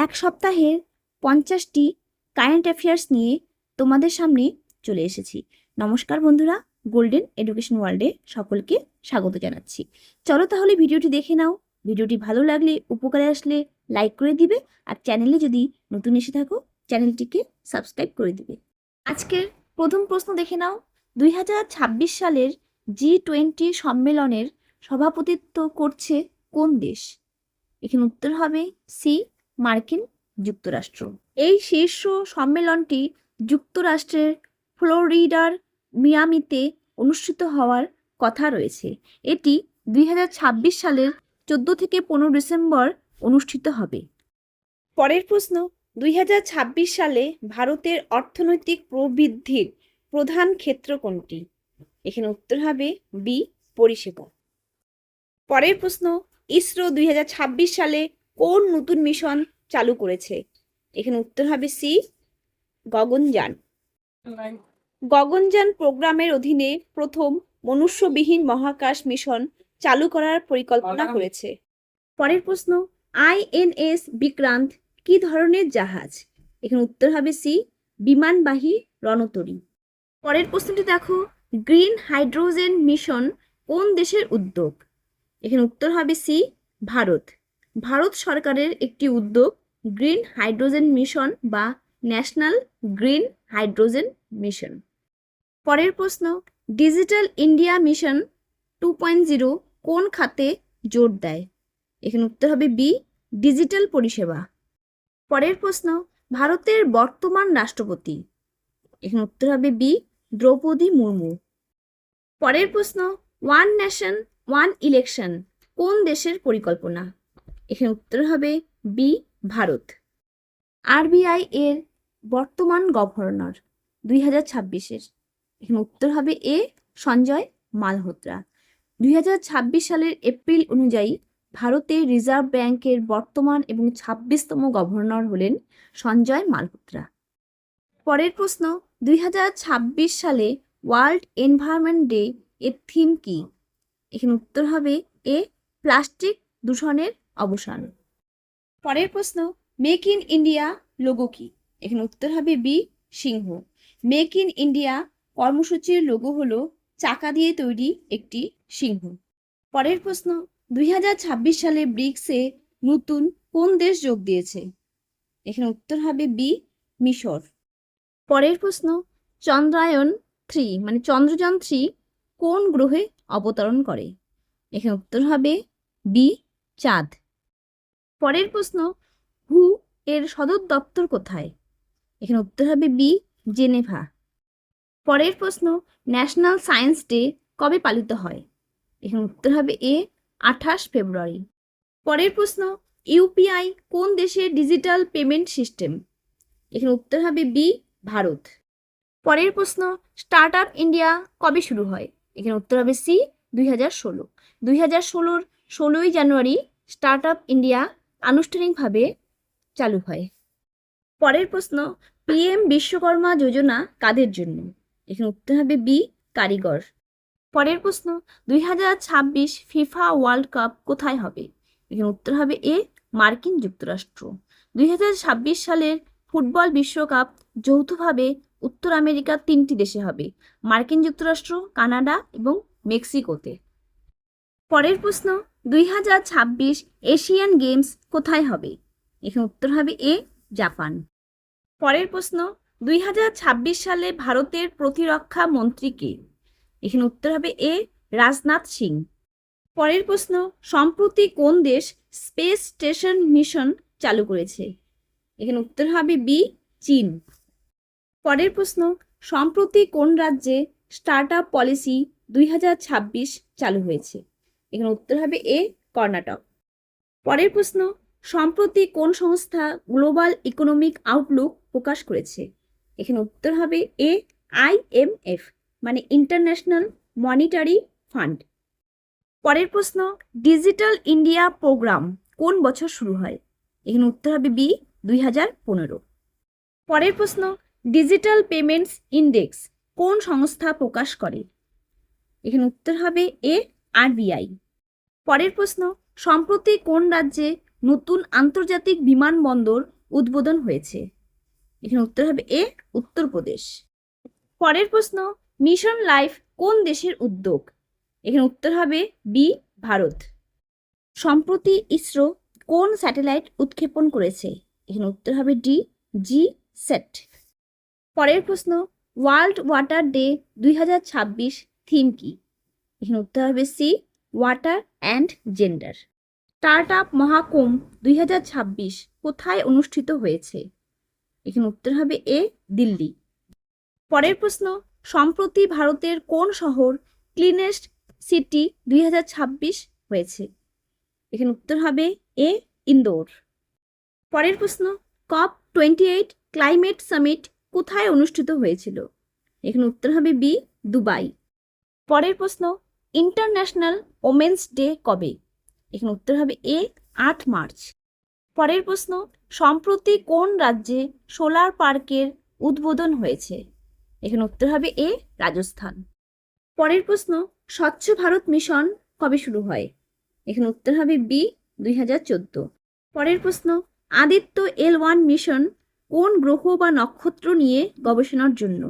এক সপ্তাহের 50টি current affairs নিয়ে তোমাদের সামনে চলে এসেছি। নমস্কার বন্ধুরা, গোল্ডেন এডুকেশন ওয়ার্ল্ডে সকলকে স্বাগত জানাচ্ছি। চলো তাহলে ভিডিওটি দেখে নাও। ভিডিওটি ভালো লাগলে, উপকারে আসলে লাইক করে দিবে, আর চ্যানেলে যদি নতুন এসে থাকো চ্যানেলটিকে সাবস্ক্রাইব করে দিবে। আজকের প্রথম প্রশ্ন দেখে নাও, 2026 সালের G20 সম্মেলনের সভাপতিত্ব করছে কোন দেশ? এখানে উত্তর হবে সি, মার্কিন যুক্তরাষ্ট্র। এই শীর্ষ সম্মেলনটি যুক্তরাষ্ট্রের ফ্লোরিডার মিয়ামিতে অনুষ্ঠিত হওয়ার কথা রয়েছে। এটি 2026 সালের 14 থেকে 15 ডিসেম্বর অনুষ্ঠিত হবে। পরের প্রশ্ন, 2026 সালে ভারতের অর্থনৈতিক প্রবৃদ্ধির প্রধান ক্ষেত্র কোনটি? এখানে উত্তর হবে বি, পরিষেবা। পরের প্রশ্ন, ইসরো 2026 সালে কোন নতুন মিশন চালু করেছে? এখানে উত্তর হবে সি, গগনযান। গগনযান প্রোগ্রামের অধীনে প্রথম মনুষ্যবিহীন মহাকাশ মিশন চালু করার পরিকল্পনা করেছে। পরের প্রশ্ন, INS বিক্রান্ত কি ধরনের জাহাজ? এখানে উত্তর হবে সি, বিমানবাহী রণতরী। পরের প্রশ্নটি দেখো, গ্রিন হাইড্রোজেন মিশন কোন দেশের উদ্যোগ? এখানে উত্তর হবে সি, ভারত। ভারত সরকারের একটি উদ্যোগ গ্রিন হাইড্রোজেন মিশন বা ন্যাশনাল গ্রিন হাইড্রোজেন মিশন। পরের প্রশ্ন, ডিজিটাল ইন্ডিয়া মিশন 2.0 কোন খাতে জোর দেয়? এখানে উত্তর হবে বি, ডিজিটাল পরিষেবা। পরের প্রশ্ন, ভারতের বর্তমান রাষ্ট্রপতি? এখানে উত্তর হবে বি, দ্রৌপদী মুর্মু। পরের প্রশ্ন, ওয়ান নেশন ওয়ান ইলেকশন কোন দেশের পরিকল্পনা? এখানে উত্তর হবে বি, ভারত। RBI এর বর্তমান গভর্নর 2026-এর? এখানে উত্তর হবে এ, সঞ্জয় মালহোত্রা। 2026 সালের এপ্রিল অনুযায়ী ভারতের রিজার্ভ ব্যাংকের বর্তমান এবং 26তম গভর্নর হলেন সঞ্জয় মালহোত্রা। পরের প্রশ্ন, 2026 সালে ওয়ার্ল্ড এনভায়রনমেন্ট ডে এর থিম কি? এখানে উত্তর হবে এ, প্লাস্টিক দূষণের অবসান। পরের প্রশ্ন, মেক ইন ইন্ডিয়া লোগো কি? এখানে উত্তর হবে বি, সিংহ। মেক ইন ইন্ডিয়া কর্মসূচির লোগো হলো চাকা দিয়ে তৈরি একটি সিংহ। পরের প্রশ্ন, 2026 সালে ব্রিক্সে নতুন কোন দেশ যোগ দিয়েছে? এখানে উত্তর হবে বি, মিশর। পরের প্রশ্ন, চন্দ্রায়ন 3 মানে চন্দ্রযান 3 কোন গ্রহে অবতরণ করে? এখানে উত্তর হবে বি, চাঁদ। পরের প্রশ্ন, হু এর সদর দপ্তর কোথায়? এখানে উত্তর হবে বি, জেনেভা। পরের প্রশ্ন, ন্যাশনাল সায়েন্স ডে কবে পালিত হয়? এখানে উত্তর হবে এ, 28 ফেব্রুয়ারি। পরের প্রশ্ন, ইউপিআই কোন দেশের ডিজিটাল পেমেন্ট সিস্টেম? এখানে উত্তর হবে বি, ভারত। পরের প্রশ্ন, স্টার্ট আপ ইন্ডিয়া কবে শুরু হয়? এখানে উত্তর হবে সি, 2016। 2016-র 16ই জানুয়ারি স্টার্ট আপ ইন্ডিয়া আনুষ্ঠানিকভাবে চালু হয়। পরের প্রশ্ন, PM বিশ্বকর্মা যোজনা কাদের জন্য? এখানে উত্তর হবে বি, কারিগর। পরের প্রশ্ন, 2026 ফিফা ওয়ার্ল্ড কাপ কোথায় হবে? এখানে উত্তর হবে এ, মার্কিন যুক্তরাষ্ট্র। 2026 সালের ফুটবল বিশ্বকাপ যৌথভাবে উত্তর আমেরিকার 3টি দেশে হবে, মার্কিন যুক্তরাষ্ট্র, কানাডা এবং মেক্সিকোতে। পরের প্রশ্ন, 2026 এশিয়ান গেমস কোথায় হবে? এখানে উত্তর হবে এ, জাপান। পরের প্রশ্ন, 2026 সালে ভারতের প্রতিরক্ষা মন্ত্রী কে? এখানে উত্তর হবে এ, রাজনাথ সিং। পরের প্রশ্ন, সম্প্রতি কোন দেশ স্পেস স্টেশন মিশন চালু করেছে? এখানে উত্তর হবে বি, চীন। পরের প্রশ্ন, সম্প্রতি কোন রাজ্যে স্টার্ট আপ পলিসি 2026 চালু হয়েছে? এখানে উত্তর হবে এ, কর্ণাটক। পরের প্রশ্ন, সম্প্রতি কোন সংস্থা গ্লোবাল ইকোনমিক আউটলুক প্রকাশ করেছে? এখানে উত্তর হবে এ, IMF মানে ইন্টারন্যাশনাল মনিটারি ফান্ড। পরের প্রশ্ন, ডিজিটাল ইন্ডিয়া প্রোগ্রাম কোন বছর শুরু হয়? এখানে উত্তর হবে বি, 2015। পরের প্রশ্ন, ডিজিটাল পেমেন্টস ইন্ডেক্স কোন সংস্থা প্রকাশ করে? এখানে উত্তর হবে এ, RBI। পরের প্রশ্ন, সম্প্রতি কোন রাজ্যে নতুন আন্তর্জাতিক বিমানবন্দর উদ্বোধন হয়েছে? এখানে উত্তর হবে এ, উত্তরপ্রদেশ। পরের প্রশ্ন, মিশন লাইফ কোন দেশের উদ্যোগ? এখানে উত্তর হবে বি, ভারত। সম্প্রতি ইসরো কোন স্যাটেলাইট উৎক্ষেপণ করেছে? এখানে উত্তর হবে ডি, জি সেট। পরের প্রশ্ন, ওয়ার্ল্ড ওয়াটার ডে 2026 থিম কি? এখানে উত্তর হবে C, water and gender. Start up Mahakumbh 2026 কোথায় অনুষ্ঠিত হয়েছে? এখানে উত্তর হবে এ, দিল্লি। পরের প্রশ্ন, সম্প্রতি ভারতের কোন শহর ক্লিনেস্ট সিটি 2026 হয়েছে? এখানে উত্তর হবে এ, ইন্দোর। পরের প্রশ্ন, COP28 ক্লাইমেট সামিট কোথায় অনুষ্ঠিত হয়েছিল? এখানে উত্তর হবে বি, দুবাই। পরের প্রশ্ন, ইন্টারন্যাশনাল ওমেন্স ডে কবে? এখানে উত্তর হবে এ, 8 মার্চ। পরের প্রশ্ন, সম্প্রতি কোন রাজ্যে সোলার পার্কের উদ্বোধন হয়েছে? এখানে উত্তর হবে এ, রাজস্থান। পরের প্রশ্ন, স্বচ্ছ ভারত মিশন কবে শুরু হয়? এখানে উত্তর হবে বি, 2014। পরের প্রশ্ন, আদিত্য L1 মিশন কোন গ্রহ বা নক্ষত্র নিয়ে গবেষণার জন্য?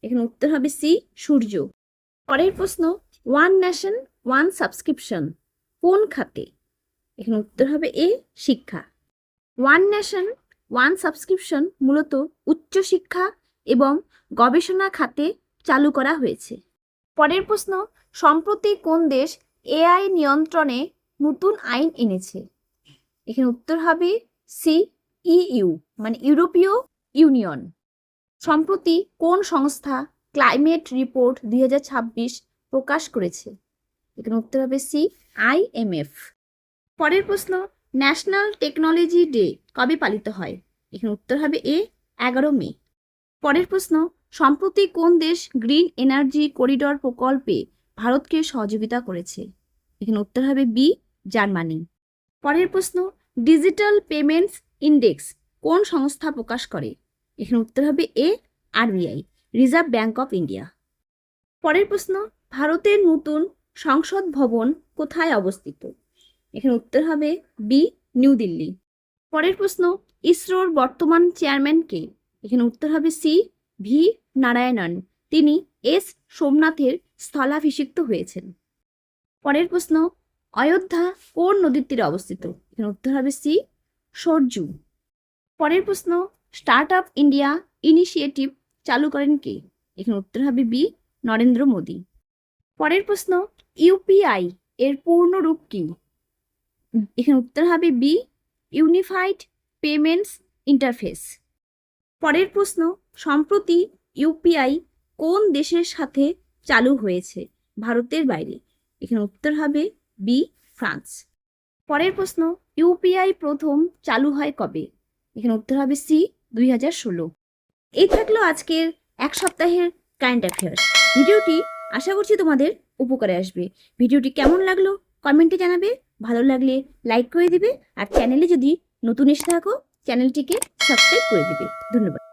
এখানে উত্তর হবে সি, সূর্য। পরের প্রশ্ন, ওয়ান নেশন ওয়ান সাবস্ক্রিপশন কোন খাতে? এখানে উত্তর হবে এ, শিক্ষা। ওয়ান নেশন ওয়ান সাবস্ক্রিপশন মূলত উচ্চশিক্ষা এবং গবেষণা খাতে চালু করা হয়েছে। পরের প্রশ্ন, সম্প্রতি কোন দেশ এআই নিয়ন্ত্রণে নতুন আইন এনেছে? এখানে উত্তর হবে সি, ইইউ মানে ইউরোপীয় ইউনিয়ন। সম্প্রতি কোন সংস্থা ক্লাইমেট রিপোর্ট 2026 প্রকাশ করেছে? এখানে উত্তর হবে সি, IMF। পরের প্রশ্ন, ন্যাশনাল টেকনোলজি ডে কবে পালিত হয়? এখানে উত্তর হবে এ, 11 মে। পরের প্রশ্ন, সম্প্রতি কোন দেশ গ্রিন এনার্জি করিডর প্রকল্পে ভারতকে সহযোগিতা করেছে? এখানে উত্তর হবে বি, জার্মানি। পরের প্রশ্ন, ডিজিটাল পেমেন্টস ইন্ডেক্স কোন সংস্থা প্রকাশ করে? এখানে উত্তর হবে এ, RBI reserve bank of India. পরের প্রশ্ন, ভারতের নতুন সংসদ ভবন কোথায় অবস্থিত? এখানে উত্তর হবে বি, নিউ দিল্লি। পরের প্রশ্ন, ইসরোর বর্তমান চেয়ারম্যান কে? এখানে উত্তর হবে সি, ভি নারায়ণন। তিনি এস সোমনাথের স্থলাভিষিক্ত হয়েছেন। পরের প্রশ্ন, অযোধ্যা কোন নদীর তীরে অবস্থিত? এখানে উত্তর হবে সি, সরজু। পরের প্রশ্ন, স্টার্ট আপ ইন্ডিয়া ইনিশিয়েটিভ চালু করেন কে? এখানে উত্তর হবে বি, নরেন্দ্র মোদী। পরের প্রশ্ন, ইউপিআই এর পূর্ণ রূপ কি? এখানে উত্তর হবে বি, ইউনিফাইড পেমেন্টস ইন্টারফেস। পরের প্রশ্ন, সম্প্রতি ইউপিআই কোন দেশের সাথে চালু হয়েছে ভারতের বাইরে? এখানে উত্তর হবে বি, ফ্রান্স। পরের প্রশ্ন, ইউপিআই প্রথম চালু হয় কবে? এখানে উত্তর হবে সি, 2016। এই থাকলো আজকের এক সপ্তাহের কারেন্ট অ্যাফেয়ার্স। ভিডিওটি আশা করছি তোমাদের উপকারে আসবে। ভিডিওটি কেমন লাগলো কমেন্টে জানাবে, ভালো লাগলে লাইক করে দিবে, আর চ্যানেলে যদি নতুন এসে থাকো চ্যানেলটিকে সাবস্ক্রাইব করে দিবে। ধন্যবাদ।